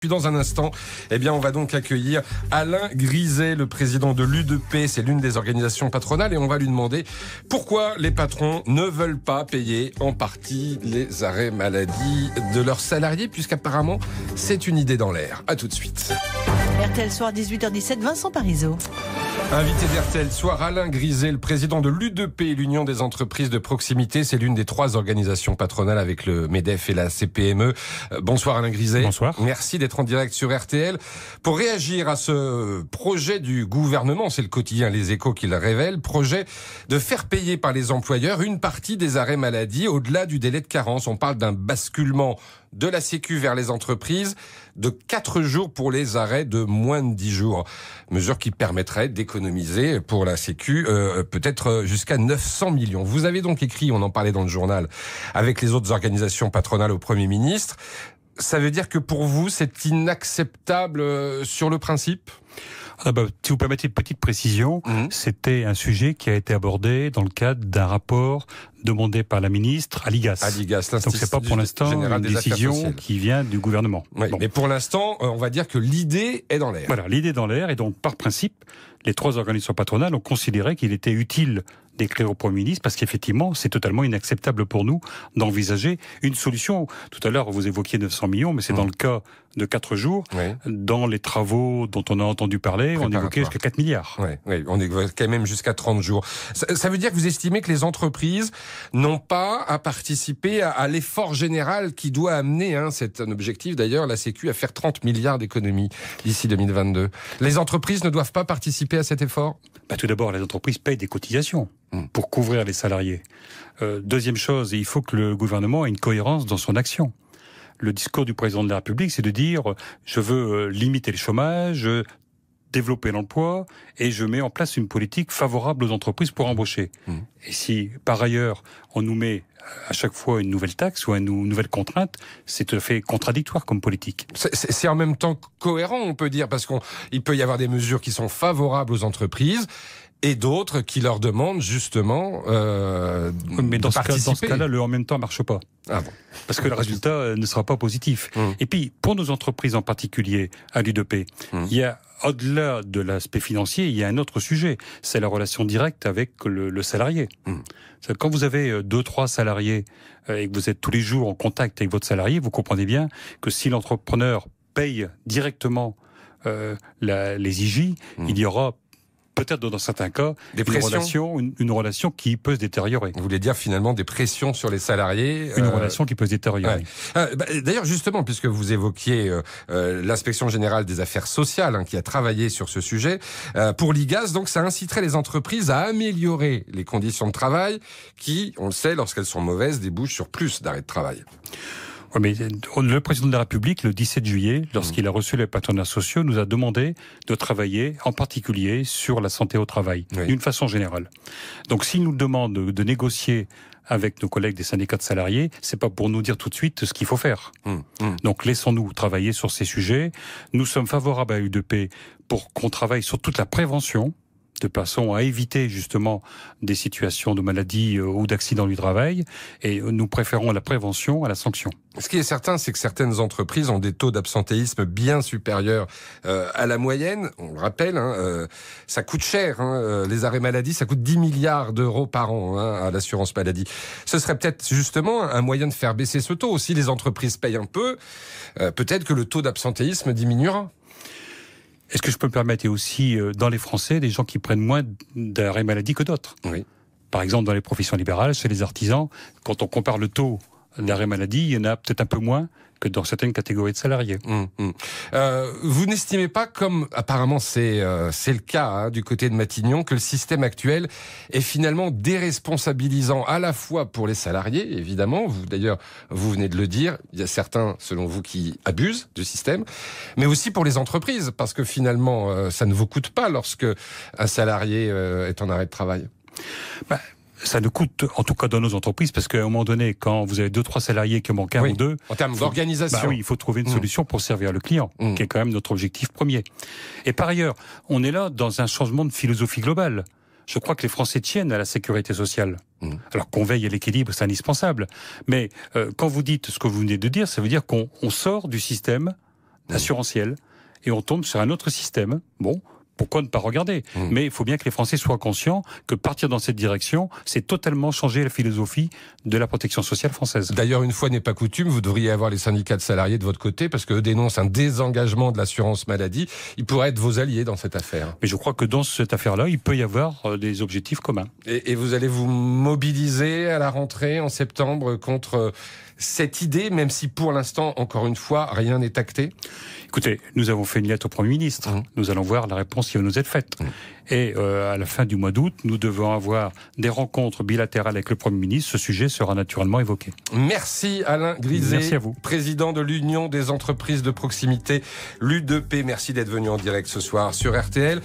Puis dans un instant, on va donc accueillir Alain Griset, le président de l'U2P. C'est l'une des organisations patronales et on va lui demander pourquoi les patrons ne veulent pas payer en partie les arrêts maladie de leurs salariés, puisqu'apparemment c'est une idée dans l'air. À tout de suite. RTL Soir, 18h17, Vincent Parisot. Invité d'RTL Soir, Alain Griset, le président de l'U2P, l'Union des entreprises de proximité. C'est l'une des 3 organisations patronales avec le MEDEF et la CPME. Bonsoir Alain Griset. Bonsoir. Merci d'être en direct sur RTL. Pour réagir à ce projet du gouvernement, c'est le quotidien Les Échos qui le révèle, projet de faire payer par les employeurs une partie des arrêts maladie au-delà du délai de carence. On parle d'un basculement de la Sécu vers les entreprises de 4 jours pour les arrêts de moins de 10 jours. Mesure qui permettrait d'économiser pour la Sécu peut-être jusqu'à 900 millions. Vous avez donc écrit, on en parlait dans le journal, avec les autres organisations patronales au Premier ministre. Ça veut dire que pour vous, c'est inacceptable sur le principe ? Si vous permettez une petite précision, c'était un sujet qui a été abordé dans le cadre d'un rapport demandé par la ministre à l'IGAS. Donc c'est pas pour l'instant une décision qui vient du gouvernement. Oui, bon. Mais pour l'instant, on va dire que l'idée est dans l'air. Voilà, l'idée est dans l'air et donc par principe, les 3 organisations patronales ont considéré qu'il était utile d'écrire au Premier ministre parce qu'effectivement, c'est totalement inacceptable pour nous d'envisager une solution. Tout à l'heure, vous évoquiez 900 millions, mais c'est dans le cas de 4 jours. Oui. Dans les travaux dont on a entendu parler, on évoquait jusqu'à 4 milliards. Oui, on évoquait même jusqu'à 30 jours. Ça veut dire que vous estimez que les entreprises n'ont pas à participer à l'effort général qui doit amener, c'est un objectif d'ailleurs, la Sécu à faire 30 milliards d'économies d'ici 2022. Les entreprises ne doivent pas participer à cet effort ? Tout d'abord, les entreprises payent des cotisations pour couvrir les salariés. Deuxième chose, il faut que le gouvernement ait une cohérence dans son action. Le discours du président de la République, c'est de dire je veux limiter le chômage, développer l'emploi et je mets en place une politique favorable aux entreprises pour embaucher. Et si, par ailleurs, on nous met à chaque fois une nouvelle taxe ou une nouvelle contrainte, c'est tout à fait contradictoire comme politique. C'est en même temps cohérent, on peut dire, parce qu'il peut y avoir des mesures qui sont favorables aux entreprises et d'autres qui leur demandent justement mais dans de participer. Dans ce cas-là, le en même temps marche pas. Ah bon. Parce que le résultat ne sera pas positif. Et puis, pour nos entreprises en particulier, à l'U2P, il y a, au-delà de l'aspect financier, il y a un autre sujet. C'est la relation directe avec le salarié. Quand vous avez 2-3 salariés et que vous êtes tous les jours en contact avec votre salarié, vous comprenez bien que si l'entrepreneur paye directement les IJ, il y aura peut-être dans certains cas, une relation qui peut se détériorer. Vous voulez dire finalement des pressions sur les salariés Une relation qui peut se détériorer. D'ailleurs, justement, puisque vous évoquiez l'Inspection Générale des Affaires Sociales, qui a travaillé sur ce sujet, pour l'IGAS, donc ça inciterait les entreprises à améliorer les conditions de travail qui, on le sait, lorsqu'elles sont mauvaises, débouchent sur plus d'arrêts de travail. Mais le président de la République, le 17 juillet, lorsqu'il a reçu les partenaires sociaux, nous a demandé de travailler en particulier sur la santé au travail, d'une façon générale. Donc s'il nous demande de négocier avec nos collègues des syndicats de salariés, c'est pas pour nous dire tout de suite ce qu'il faut faire. Donc laissons-nous travailler sur ces sujets. Nous sommes favorables à l'U2P pour qu'on travaille sur toute la prévention, de façon à éviter justement des situations de maladie ou d'accident du travail, et nous préférons la prévention à la sanction. Ce qui est certain, c'est que certaines entreprises ont des taux d'absentéisme bien supérieurs à la moyenne. On le rappelle, ça coûte cher. Les arrêts maladie, ça coûte 10 milliards d'euros par an à l'assurance maladie. Ce serait peut-être justement un moyen de faire baisser ce taux. Si les entreprises payent un peu, peut-être que le taux d'absentéisme diminuera. Est-ce que je peux me permettre, il y a aussi dans les Français des gens qui prennent moins d'arrêts maladie que d'autres. Oui. Par exemple, dans les professions libérales, chez les artisans, quand on compare le taux d'arrêt maladie, il y en a peut-être un peu moins que dans certaines catégories de salariés. Vous n'estimez pas, comme apparemment c'est le cas du côté de Matignon, que le système actuel est finalement déresponsabilisant à la fois pour les salariés, évidemment, vous venez de le dire, il y a certains, selon vous, qui abusent du système, mais aussi pour les entreprises, parce que finalement, ça ne vous coûte pas lorsque un salarié est en arrêt de travail. Ça nous coûte, en tout cas dans nos entreprises, parce qu'à un moment donné, quand vous avez 2-3 salariés qui manquent un ou deux... En termes d'organisation. Il faut trouver une solution pour servir le client, qui est quand même notre objectif premier. Et par ailleurs, on est là dans un changement de philosophie globale. Je crois que les Français tiennent à la sécurité sociale. Alors qu'on veille à l'équilibre, c'est indispensable. Mais quand vous dites ce que vous venez de dire, ça veut dire qu'on sort du système assurantiel, et on tombe sur un autre système. Bon, pourquoi ne pas regarder ? Mais il faut bien que les Français soient conscients que partir dans cette direction, c'est totalement changer la philosophie de la protection sociale française. D'ailleurs, une fois n'est pas coutume, vous devriez avoir les syndicats de salariés de votre côté, parce qu'eux dénoncent un désengagement de l'assurance maladie. Ils pourraient être vos alliés dans cette affaire. Mais je crois que dans cette affaire-là, il peut y avoir des objectifs communs. Et vous allez vous mobiliser à la rentrée en septembre contre cette idée, même si pour l'instant, encore une fois, rien n'est acté? Écoutez, nous avons fait une lettre au Premier ministre. Nous allons voir la réponse qui va nous être faite. Et à la fin du mois d'août, nous devons avoir des rencontres bilatérales avec le Premier ministre. Ce sujet sera naturellement évoqué. Merci Alain Griset. Merci à vous. Président de l'Union des entreprises de proximité, l'U2P. Merci d'être venu en direct ce soir sur RTL.